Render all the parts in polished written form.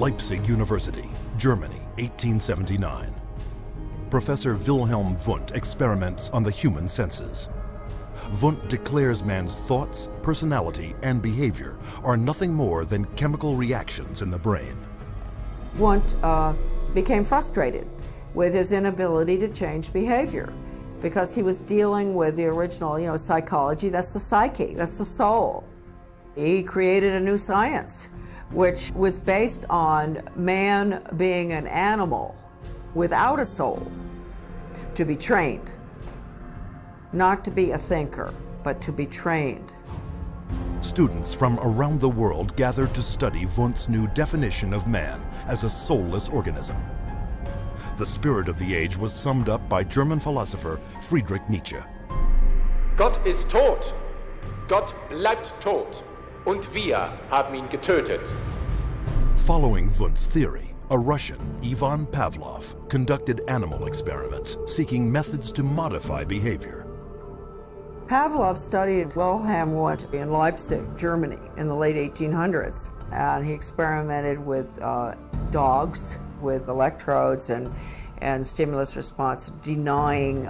Leipzig University, Germany, 1879. Professor Wilhelm Wundt experiments on the human senses. Wundt declares man's thoughts, personality, and behavior are nothing more than chemical reactions in the brain. Wundt became frustrated with his inability to change behavior because he was dealing with the original, psychology. That's the psyche, that's the soul. He created a new science, which was based on man being an animal without a soul, to be trained. Not to be a thinker, but to be trained. Students from around the world gathered to study Wundt's new definition of man as a soulless organism. The spirit of the age was summed up by German philosopher Friedrich Nietzsche. Gott ist tot. Gott bleibt tot. Und wir haben ihn getötet. Following Wundt's theory, a Russian, Ivan Pavlov, conducted animal experiments seeking methods to modify behavior. Pavlov studied Wilhelm Wundt in Leipzig, Germany, in the late 1800s, and he experimented with dogs with electrodes and stimulus response, denying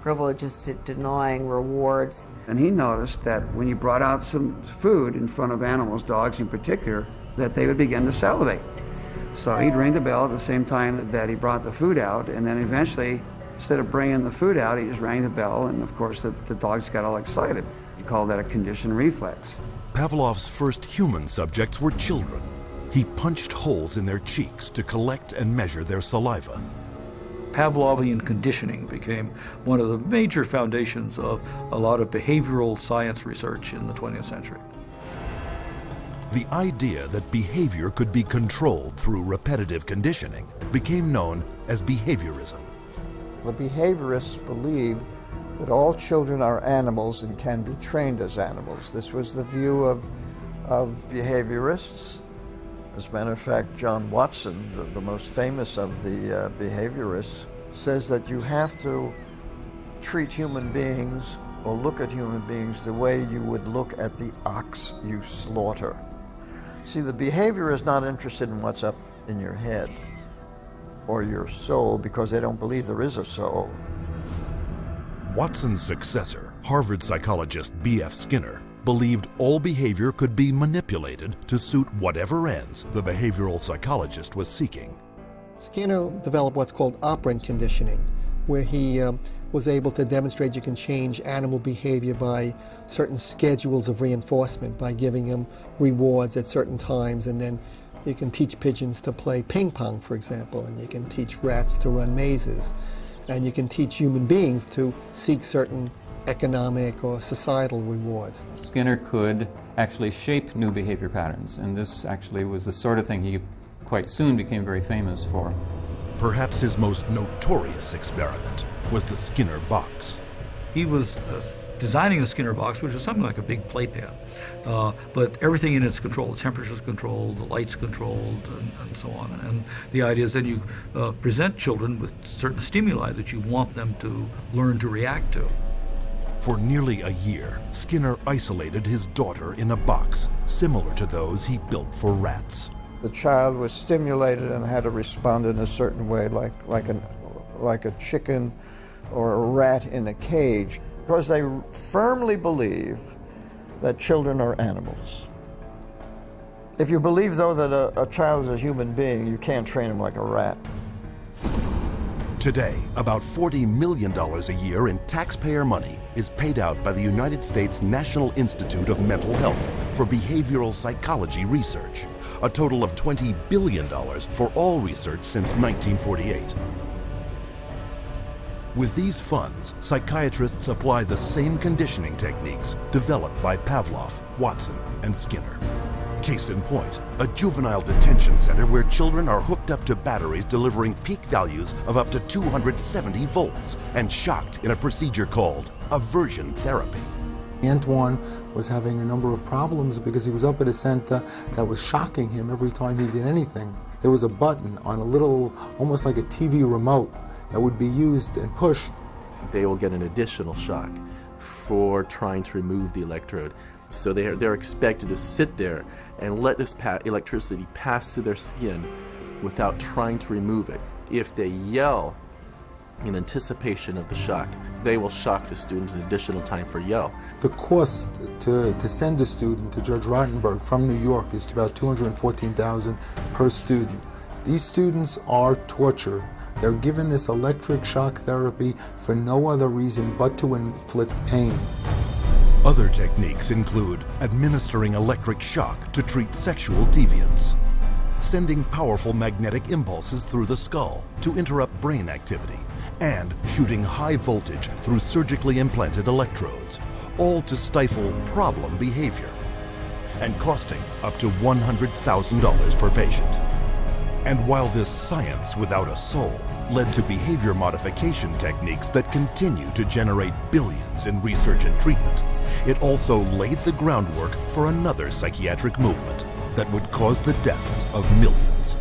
privileges to denying rewards. And he noticed that when you brought out some food in front of animals, dogs in particular, that they would begin to salivate. So he'd ring the bell at the same time that he brought the food out, and then eventually, instead of bringing the food out, he just rang the bell, and of course the dogs got all excited. He called that a conditioned reflex. Pavlov's first human subjects were children. He punched holes in their cheeks to collect and measure their saliva. Pavlovian conditioning became one of the major foundations of a lot of behavioral science research in the 20th century. The idea that behavior could be controlled through repetitive conditioning became known as behaviorism. The behaviorists believed that all children are animals and can be trained as animals. This was the view of behaviorists. As a matter of fact, John Watson, the most famous of the behaviorists, says that you have to treat human beings or look at human beings the way you would look at the ox you slaughter. See, the behavior is not interested in what's up in your head or your soul because they don't believe there is a soul. Watson's successor, Harvard psychologist B.F. Skinner, believed all behavior could be manipulated to suit whatever ends the behavioral psychologist was seeking. Skinner developed what's called operant conditioning, where he was able to demonstrate you can change animal behavior by certain schedules of reinforcement, by giving them rewards at certain times, and then you can teach pigeons to play ping pong, for example, and you can teach rats to run mazes, and you can teach human beings to seek certain economic or societal rewards. Skinner could actually shape new behavior patterns, and this actually was the sort of thing he quite soon became very famous for. Perhaps his most notorious experiment was the Skinner box. He was designing the Skinner box, which is something like a big playpen, but everything in it's controlled. The temperature's controlled, the light's controlled, and so on. And the idea is then you present children with certain stimuli that you want them to learn to react to. For nearly a year, Skinner isolated his daughter in a box similar to those he built for rats. The child was stimulated and had to respond in a certain way, like a chicken or a rat in a cage, because they firmly believe that children are animals. If you believe, though, that a child is a human being, you can't train him like a rat. Today, about $40 million a year in taxpayer money is paid out by the United States National Institute of Mental Health for behavioral psychology research, a total of $20 billion for all research since 1948. With these funds, psychiatrists apply the same conditioning techniques developed by Pavlov, Watson, and Skinner. Case in point, a juvenile detention center where children are hooked up to batteries delivering peak values of up to 270 volts and shocked in a procedure called aversion therapy. Antoine was having a number of problems because he was up at a center that was shocking him every time he did anything. There was a button on a little, almost like a TV remote, that would be used and pushed. They will get an additional shock for trying to remove the electrode. So they're expected to sit there and let this electricity pass through their skin without trying to remove it. If they yell in anticipation of the shock, they will shock the student an additional time for yell. The cost to send a student to Judge Rottenberg from New York is about $214,000 per student. These students are tortured. They're given this electric shock therapy for no other reason but to inflict pain. Other techniques include administering electric shock to treat sexual deviance, sending powerful magnetic impulses through the skull to interrupt brain activity, and shooting high voltage through surgically implanted electrodes, all to stifle problem behavior, and costing up to $100,000 per patient. And while this science without a soul led to behavior modification techniques that continue to generate billions in research and treatment, it also laid the groundwork for another psychiatric movement that would cause the deaths of millions.